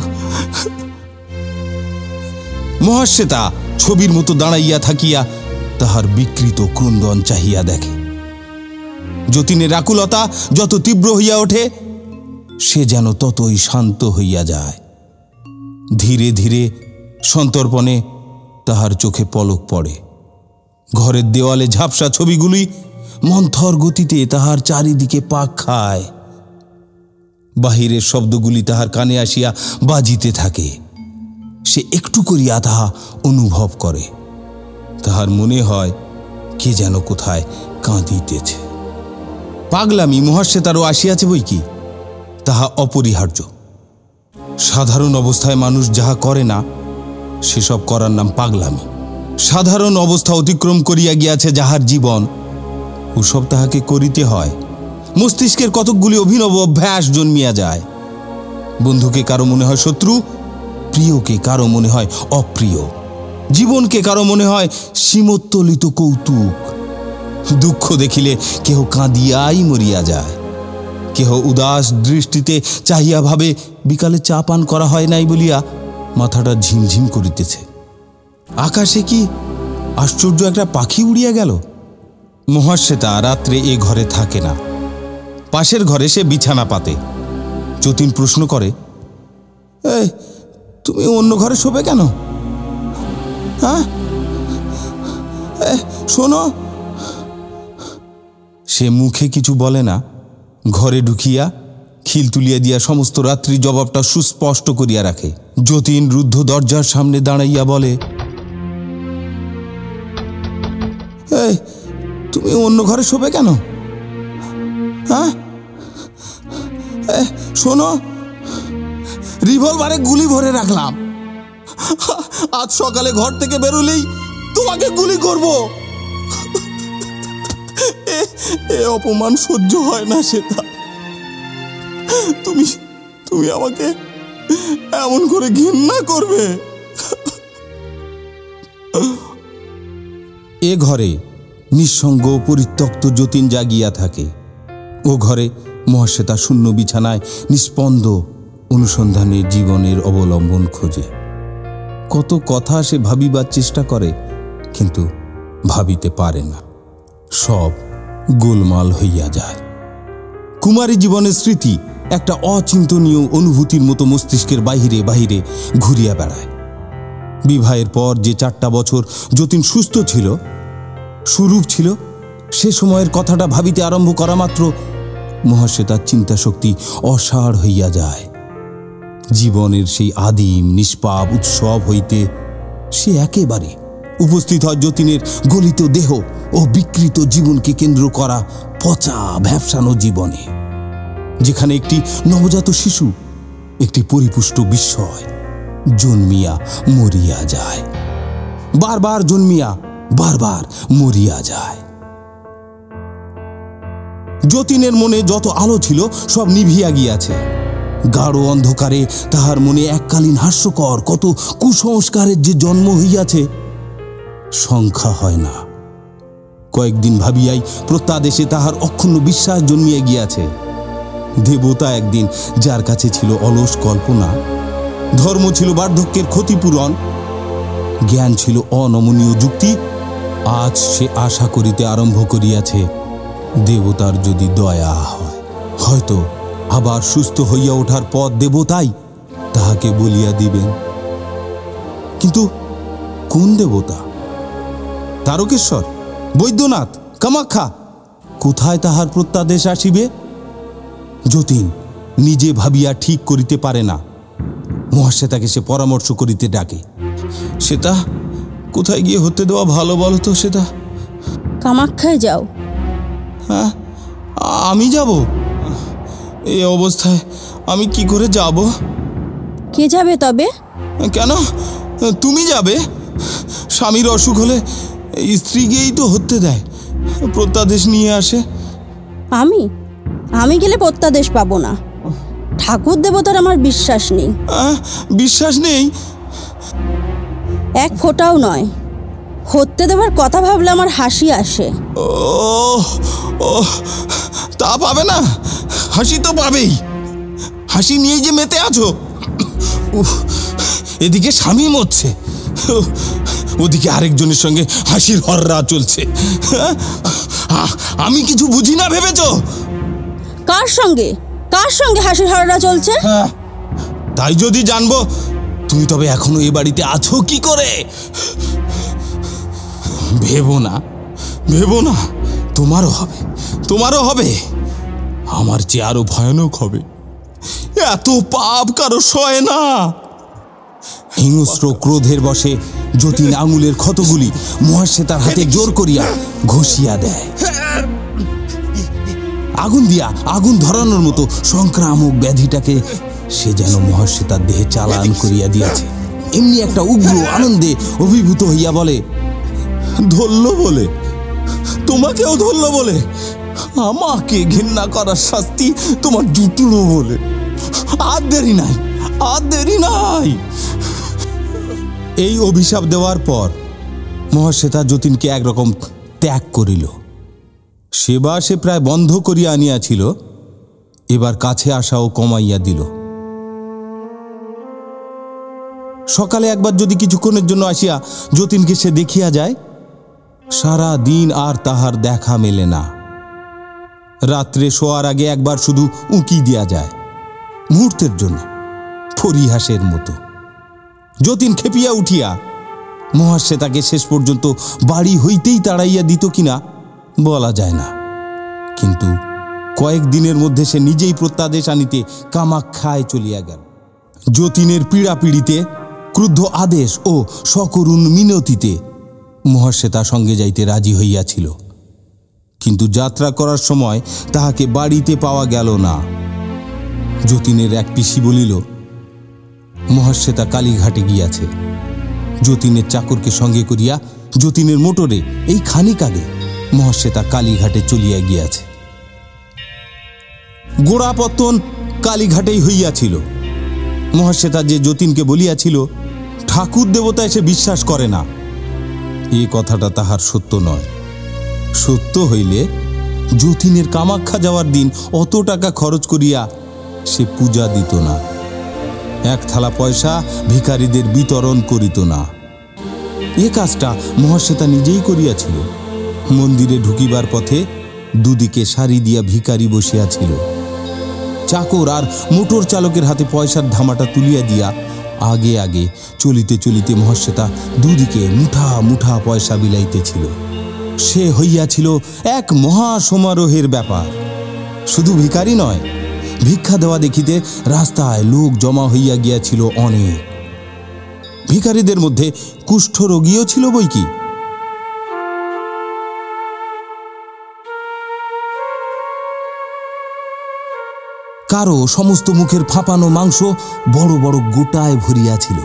[SPEAKER 1] মহাশ্বেতা ছবির মতো দাঁড়াইয়া থাকিয়া তাহার বিকৃত ক্রন্দন চাহিয়া দেখে। যতীনের আকুলতা যত তীব্র হইয়া ওঠে, সে যেন ততই শান্ত হইয়া যায়। ধীরে ধীরে সন্তর্পণে তাহার চোখে পলক পড়ে। ঘরের দেওয়ালে ঝাপসা ছবিগুলি মন্থর গতিতে তাহার চারিদিকে পাক খায়। বাহিরের শব্দগুলি তাহার কানে আসিয়া বাজিতে থাকে। সে একটু করিয়া তাহা অনুভব করে। তাহার মনে হয় কে যেন কোথায় কাঁদিতেছে। পাগলামি মহাশ্বেতারও আসিয়াছে বই কি, তাহা অপরিহার্য। সাধারণ অবস্থায় মানুষ যাহা করে না, সেসব করার নাম পাগলামি। সাধারণ অবস্থা অতিক্রম করিয়া গিয়াছে যাহার জীবন, ওসব তাহাকে করিতে হয়। মস্তিষ্কের কতকগুলি অভিনব অভ্যাস জন্মিয়া যায়। বন্ধুকে কারো মনে হয় শত্রু, প্রিয়কে কারো মনে হয় অপ্রিয়, জীবনকে কারো মনে হয় সীমোত্তোলিত কৌতুক। দুঃখ দেখিলে কেহ কাঁদিয়াই মরিয়া যায়। কেহ উদাস দৃষ্টিতে চাহিয়া ভাবে বিকালে চা পান করা হয় নাই বলিয়া মাথাটা ঝিমঝিম করিতেছে। আকাশে কি আশ্চর্য একটা পাখি উড়িয়া গেল। মহাশ্বেতা রাত্রে এ ঘরে থাকে না, পাশের ঘরে সে বিছানা পাতে। যতীন প্রশ্ন করে, এই তুমি অন্য ঘরে শোবে কেন? হ্যাঁ, শোনো। সে মুখে কিছু বলে না, ঘরে ঢুকিয়া খিল তুলিয়া দিয়া সমস্ত রাত্রি জবাবটা সুস্পষ্ট করিয়া রাখে। যতীন রুদ্ধ দরজার সামনে দাঁড়াইয়া বলে, এই তুমি অন্য ঘরে শোবে কেন? হ্যাঁ, শোনো, রিভলভারে গুলি ভরে রাখলাম, আজ সকালে ঘর থেকে বেরোলেই তোমাকে গুলি করব। এ অপমান সহ্য হয় না সেটা। তুমি তুমি আমাকে এমন করে ঘৃণা করবে? এ ঘরে নিঃসঙ্গ পরিত্যক্ত যতীন জাগিয়া থাকে। ও ঘরে মহাশ্বেতা শূন্য বিছানায় নিস্পন্দ অনুসন্ধানে জীবনের অবলম্বন খোঁজে। কত কথা সে ভাবিবার চেষ্টা করে, কিন্তু ভাবিতে পারে না, সব গোলমাল হইয়া যায়। কুমারী জীবনের স্মৃতি একটা অচিন্তনীয় অনুভূতির মতো মস্তিষ্কের বাহিরে বাহিরে ঘুরিয়া বেড়ায়। বিবাহের পর যে 4টা বছর যতীন সুস্থ ছিল, সুরূপ ছিল, সে সময়ের কথাটা ভাবিতে আরম্ভ করা মাত্র মহাশ্বেতার চিন্তাশক্তি অসাড় হইয়া যায়। জীবনের সেই আদিম নিষ্পাপ উৎসব হইতে সে একেবারে উপস্থিত হয় যতীনের গলিত দেহ ও বিকৃত জীবনকে কেন্দ্র করা পচা ভ্যাপসানো জীবনে, যেখানে একটি নবজাত শিশু, একটি পরিপুষ্ট বিস্ময় জন্মিয়া মরিয়া যায়, বারবার জন্মিয়া বারবার মরিয়া যায়। যতীনের মনে যত আলো ছিল সব নিভিয়া গিয়াছে। গাঢ় অন্ধকারে তাহার মনে এককালীন হাস্যকর কত কুসংস্কারের যে জন্ম হইয়াছে সংখ্যা হয় না। কয়েকদিন ভাবিয়াই প্রত্যাদেশে তাহার অক্ষুণ্ণ বিশ্বাস জন্মিয়া গিয়াছে। দেবতা একদিন যার কাছে ছিল অলস কল্পনা, ধর্ম ছিল বার্ধক্যের ক্ষতিপূরণ, জ্ঞান ছিল অনমনীয় যুক্তি, আজ সে আশা করিতে আরম্ভ করিয়াছে দেবতার যদি দয়া হয়, হয়তো আবার সুস্থ হইয়া ওঠার পথ দেবতাই তাহাকে বলিয়া দিবেন। কিন্তু কোন দেবতা? তারকেশ্বর, বৈদ্যনাথ, কামাখ্যা? কোথায় তাহার প্রত্যাদেশ আসিবে? যতীন নিজে ভাবিয়া ঠিক করিতে পারে না। মহাশ্বেতাকে সে পরামর্শ করিতে ডাকে। সেটা কোথায় গিয়ে হতে দেওয়া ভালো বলো তো? সেটা
[SPEAKER 2] কামাখ্যায় যাও।
[SPEAKER 1] হ্যাঁ, আমি যাব? এই অবস্থায় আমি কি করে যাব?
[SPEAKER 2] কে যাবে তবে?
[SPEAKER 1] কেন, তুমি যাবে? স্বামীর অসুখ হলে স্ত্রীকেই তো হতে দেয়, প্রত্যাদেশ নিয়ে আসে।
[SPEAKER 2] আমি গেলে প্রত্যাদেশ পাবো না। ঠাকুর দেবতার আমার বিশ্বাস নেই।
[SPEAKER 1] বিশ্বাস নেই?
[SPEAKER 2] এক ফোঁটাও নয়। হতে দেওয়ার কথা ভাবলে আমার হাসি আসে।
[SPEAKER 1] ও তা পাবে না? হাসি তো পাবেই। হাসি নিয়ে যে মেতে আছো। এদিকে স্বামী মরছে, ওদিকে আরেকজনের সঙ্গে হাসির হররা চলছে। আমি কিছু বুঝি না ভেবেছ?
[SPEAKER 2] কার সঙ্গে হাসির হররা চলছে?
[SPEAKER 1] তাই যদি জানবো, তুমি তবে এখনো এ বাড়িতে আছো কি করে? ভেবো না, তোমারও হবে, আমার চেয়ে আরো ভয়ানক হবে। এত পাপ কারো সয় না। হিংস্র ক্রোধের বশে যতীন আঙুলের ক্ষতগুলি মহাশ্বেতার হাতে জোর করিয়া ঘষিয়া দেয়। আগুন ধরানোর মতো সংক্রামক ব্যাধিটাকে সে যেন মহাশ্বেতার দেহে চালান করিয়া দিয়াছে। এমনি একটা উগ্র আনন্দে অভিভূত হইয়া বলে, ধরল বলে, তোমাকেও ধরল বলে, আমাকে ঘৃণা করার শাস্তি তোমার জুটলো বলে। আর দেরি নাই। এই অভিশাপ দেওয়ার পর মহাশ্বেতা যতীনকে একরকম ত্যাগ করিল। সেবা সে প্রায় বন্ধ করিয়া আনিয়াছিল। এবার কাছে আসাও কমাইয়া দিল। সকালে একবার যদি কিছুক্ষণের জন্য আসিয়া যতীনকে সে দেখিয়া যায়, সারা দিন আর তাহার দেখা মেলে না। রাত্রে শোয়ার আগে একবার শুধু উঁকি দিয়া যায়, মুহূর্তের জন্য, পরিহাসের মতো। যতীন খেপিয়া উঠিয়া মহাশ্বেতাকে শেষ পর্যন্ত বাড়ি হইতেই তাড়াইয়া দিত কিনা বলা যায় না, কিন্তু কয়েকদিনের মধ্যে সে নিজেই প্রত্যাদেশ আনিতে কামাখ্যায় চলিয়া গেল। যতীনের পীড়াপিড়িতে, ক্রুদ্ধ আদেশ ও সকরুণ মিনতিতে মহাশ্বেতা সঙ্গে যাইতে রাজি হইয়াছিল, কিন্তু যাত্রা করার সময় তাহাকে বাড়িতে পাওয়া গেল না। যতীনের এক পিসি বলিল, মহাশ্বেতা কালীঘাটে গিয়াছে। যতীনের চাকরকে সঙ্গে করিয়া যতীনের মোটরে এই খানিক আগে মহাশ্বেতা কালীঘাটে চলিয়া গিয়াছে। গোড়াপত্তন কালীঘাটেই হইয়াছিল। মহাশ্বেতা যে যতীনকে বলিয়াছিল ঠাকুর দেবতায় সে বিশ্বাস করে না, এ কথাটা তাহার সত্য নয়। সত্য হইলে যতীনের কামাখ্যা যাওয়ার দিন অত টাকা খরচ করিয়া সে পূজা দিত না, এক থালা পয়সা ভিখারীদের বিতরণ করিত না। এ কাজটা মহাশ্বেতা নিজেই করিয়াছিল। মন্দিরে ঢুকিবার পথে দুদিকে সারি দিয়া ভিখারি বসিয়াছিল। চাকর আর মোটর চালকের হাতে পয়সার ধামাটা তুলিয়া দিয়া আগে আগে চলিতে চলিতে মহাশ্বেতা দুদিকে মুঠা মুঠা পয়সা বিলাইতেছিল। সে হইয়াছিল এক মহা সমারোহের ব্যাপার। শুধু ভিখারি নয়, ভিক্ষা দেওয়া দেখিতে রাস্তায় লোক জমা হইয়া গিয়াছিল অনেক। ভিখারীদের মধ্যে কুষ্ঠরোগীও ছিল বই কি। কারো সমস্ত মুখের ফাঁপানো মাংস বড় বড় গোটায় ভরিয়াছিল,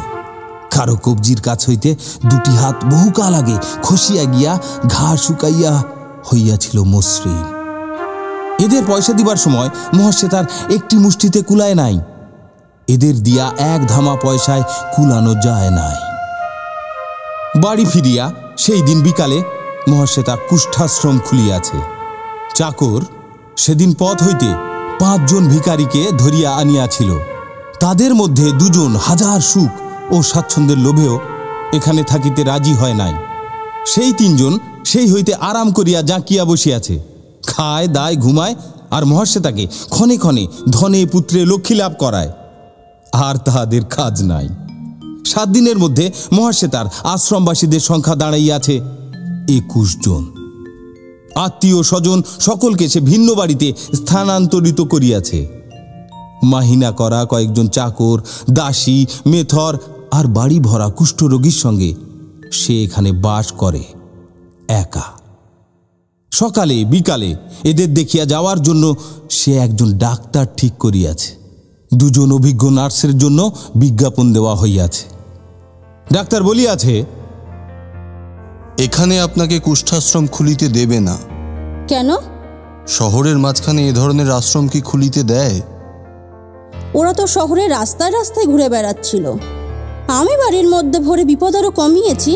[SPEAKER 1] কারো কবজির কাছ হইতে দুটি হাত বহুকাল আগে খসিয়া গিয়া ঘা শুকাইয়া হইয়াছিল মসৃণ। এদের পয়সা দিবার সময় মহাশ্বেতার একটি মুষ্টিতে কুলায় নাই, এদের দিয়া এক ধামা পয়সায় কুলানো যায় নাই। বাড়ি ফিরিয়া সেই দিন বিকালে মহাশ্বেতা কুষ্ঠাশ্রম খুলিয়াছে। চাকর সেদিন পথ হইতে 5 জন ভিখারিকে ধরিয়া আনিয়াছিল। তাদের মধ্যে 2 জন হাজার সুখ ও স্বাচ্ছন্দ্যের লোভেও এখানে থাকিতে রাজি হয় নাই। সেই 3 জন সেই হইতে আরাম করিয়া জাঁকিয়া বসিয়াছে, খায় দায় ঘুমায়, আর মহাশ্বেতাকে ক্ষণে ক্ষণে ধনে পুত্রে লক্ষ্মী লাভ করায়। আর তাহাদের কাজ নাই। 7 দিনের মধ্যে মহাশ্বেতার আশ্রমবাসীদের সংখ্যা দাঁড়াইয়াছে 21 জন। আত্মীয় স্বজন সকলকে সে ভিন্ন বাড়িতে স্থানান্তরিত করিয়াছে। মাহিনা করা কয়েকজন চাকর, দাসী, মেথর আর বাড়ি ভরা কুষ্ঠরোগীর সঙ্গে সে এখানে বাস করে একা। সকালে বিকালে এদের দেখিয়া যাওয়ার জন্য সে একজন ডাক্তার ঠিক করিয়াছে। 2 জন অভিজ্ঞ নার্সের জন্য বিজ্ঞাপন দেওয়া হইয়াছে। ডাক্তার বলিয়াছে,
[SPEAKER 4] এখানে আপনাকে কুষ্ঠাশ্রম খুলিতে দেবে না।
[SPEAKER 2] কেন?
[SPEAKER 4] শহরের মাঝখানে এ ধরনের আশ্রম কি খুলিতে দেয়?
[SPEAKER 2] ওরা তো শহরে রাস্তায় রাস্তায় ঘুরে বেড়াচ্ছিল। আমি বাড়ির মধ্যে ভরে বিপদ আরও কমিয়েছি।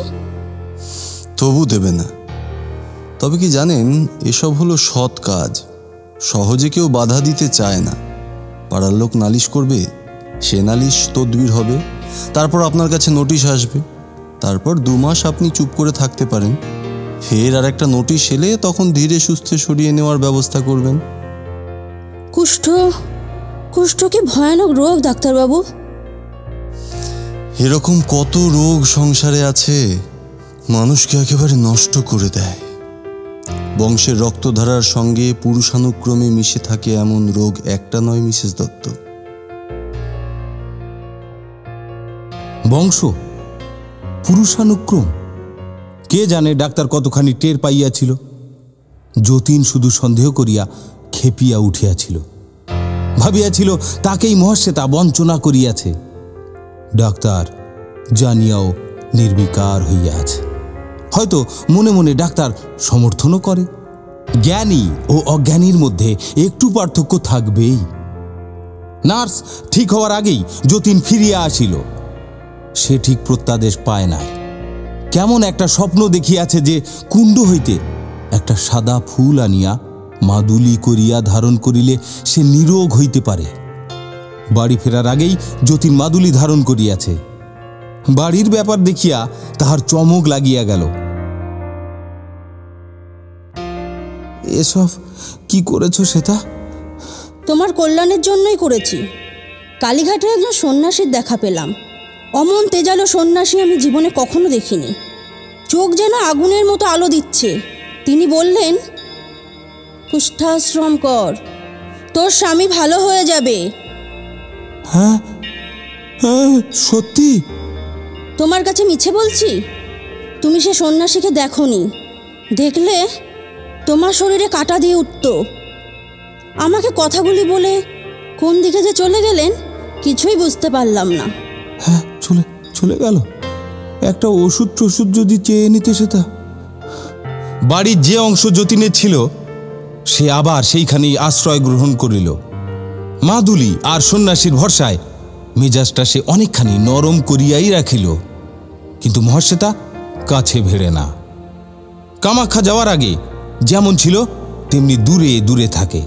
[SPEAKER 4] তবু দেবে না। তবে কি জানেন, এসব হলো সৎ কাজ। সহজে কেউ বাধা দিতে চায় না। পাড়ার লোক নালিশ করবে, সে নালিশ তদবির হবে, তারপর আপনার কাছে নোটিশ আসবে, তারপর 2 মাস আপনি চুপ করে থাকতে পারেন। ফের আর একটা নোটিশ এলে তখন ধীরে সুস্থে সরিয়ে নেওয়ার ব্যবস্থা করবেন।
[SPEAKER 2] কুষ্ঠ কি ভয়ানক রোগ ডাক্তারবাবু?
[SPEAKER 4] এরকম কত রোগ সংসারে আছে, মানুষকে একেবারে নষ্ট করে দেয়। বংশের রক্তধারার সঙ্গে পুরুষানুক্রমে মিশে থাকে এমন রোগ একটা নয় মিসেস দত্ত।
[SPEAKER 1] বংশ, পুরুষানুক্রম, কে জানে ডাক্তার কতখানি টের পাইয়াছিল। যতীন শুধু সন্দেহ করিয়া খেপিয়া উঠিয়াছিল, ভাবিয়াছিল তাকেই মহাশ্বেতা বঞ্চনা করিয়াছে। ডাক্তার জানিয়াও নির্বিকার হইয়া আছে। হয়তো মনে মনে ডাক্তার সমর্থনও করে। জ্ঞানী ও অজ্ঞানীর মধ্যে একটু পার্থক্য থাকবেই। নার্স ঠিক হওয়ার আগেই যতীন ফিরিয়া আসিল। সে ঠিক প্রত্যাদেশ পায় নাই। কেমন একটা স্বপ্ন দেখিয়াছে যে কুণ্ড হইতে একটা সাদা ফুল আনিয়া মাদুলি করিয়া ধারণ করিলে সে নিরোগ হইতে পারে। বাড়ি ফেরার আগেই যতীন মাদুলি ধারণ করিয়াছে। বাড়ির ব্যাপার দেখিয়া তাহার চমক লাগিয়া গেল। এসব কি করেছ শ্বেতা?
[SPEAKER 2] তোমার কল্যাণের জন্যই করেছি। কালীঘাটে একজন সন্ন্যাসীর দেখা পেলাম। অমন তেজালো সন্ন্যাসী আমি জীবনে কখনো দেখিনি। চোখ যেন আগুনের মতো আলো দিচ্ছে। তিনি বললেন, কুষ্ঠাশ্রম কর, তোর স্বামী ভালো হয়ে যাবে।
[SPEAKER 1] হ্যাঁ হ্যাঁ, সত্যি?
[SPEAKER 2] তোমার কাছে মিছে বলছি? তুমি সে সন্ন্যাসীকে দেখোনি, দেখলে তোমার শরীরে কাঁটা দিয়ে উঠত। আমাকে কথাগুলি বলে কোন দিকে যে চলে গেলেন কিছুই বুঝতে পারলাম না।
[SPEAKER 1] হ্যাঁ, চলে গেল। একটা ওষুধ টষুধ যদি চেয়ে নিতে সেটা। বাড়ির যে অংশ যতীনের ছিল সে আবার সেইখানেই আশ্রয় গ্রহণ করিল। মাদুলি আর সন্ন্যাসীর ভরসায় মেজাজটা সে অনেকখানি নরম করিয়াই রাখিল, কিন্তু মহাশ্বেতা কাছে ভেড়ে না। কামাখ্যা যাওয়ার আগে যেমন ছিল তেমনি দূরে দূরে থাকে।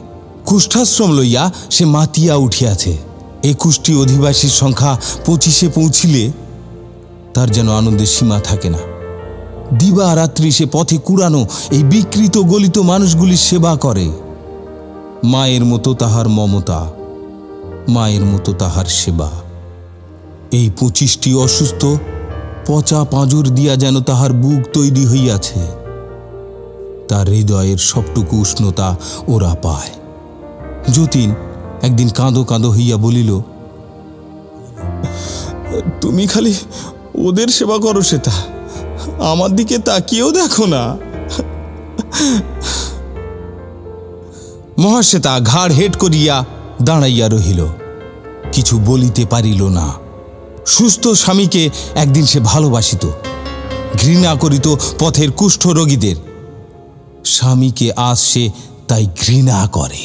[SPEAKER 1] কুষ্ঠাশ্রম লইয়া সে মাতিয়া উঠিয়াছে। 21টি অধিবাসীর সংখ্যা 25-এ পৌঁছিলে তার যেন আনন্দের সীমা থাকে না। দিবা রাত্রি সে পথে কুড়ানো এই বিকৃত গলিত মানুষগুলির সেবা করে। মায়ের মতো তাহার মমতা, মায়ের মতো তাহার সেবা। এই 25টি অসুস্থ পচা পাঁজর দিয়া যেন তাহার বুক তৈরি হইয়াছে। তার হৃদয়ের সবটুকু উষ্ণতা ওরা পায়। যতীন একদিন কাঁদো কাঁদো হইয়া বলিল, তুমি খালি ওদের সেবা করো শ্বেতা, আমার দিকে তাকিয়েও দেখো না। মহাশ্বেতা ঘাড় হেট করিয়া দাঁড়াইয়া রহিল, কিছু বলিতে পারিল না। সুস্থ স্বামীকে একদিন সে ভালোবাসিত, ঘৃণা করিত পথের কুষ্ঠ রোগীদের। স্বামীকে আজ সে তাই ঘৃণা করে,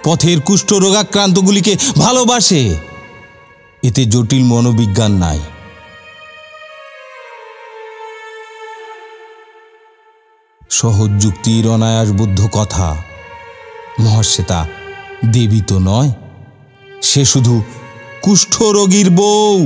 [SPEAKER 1] পথের কুষ্ঠ রোগাক্রান্তগুলিকে ভালোবাসে। এতে জটিল মনোবিজ্ঞান নাই। সহজ যুক্তির অনায়াসবদ্ধ কথা। মহাশ্বেতা দেবী তো নয়, সে শুধু কুষ্ঠরোগীর বউ।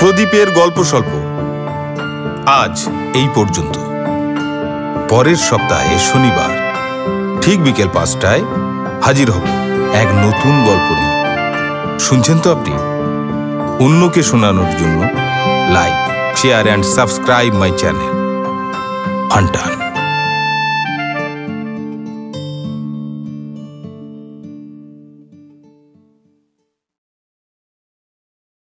[SPEAKER 3] প্রদীপের গল্প স্বল্প আজ এই পর্যন্ত। পরের সপ্তাহে শনিবার ঠিক বিকেল 5টায় হাজির হব এক নতুন গল্প নিয়ে। শুনছেন তো আপনি? অন্যকে শোনানোর জন্য like, share and subscribe my channel ফান্টান।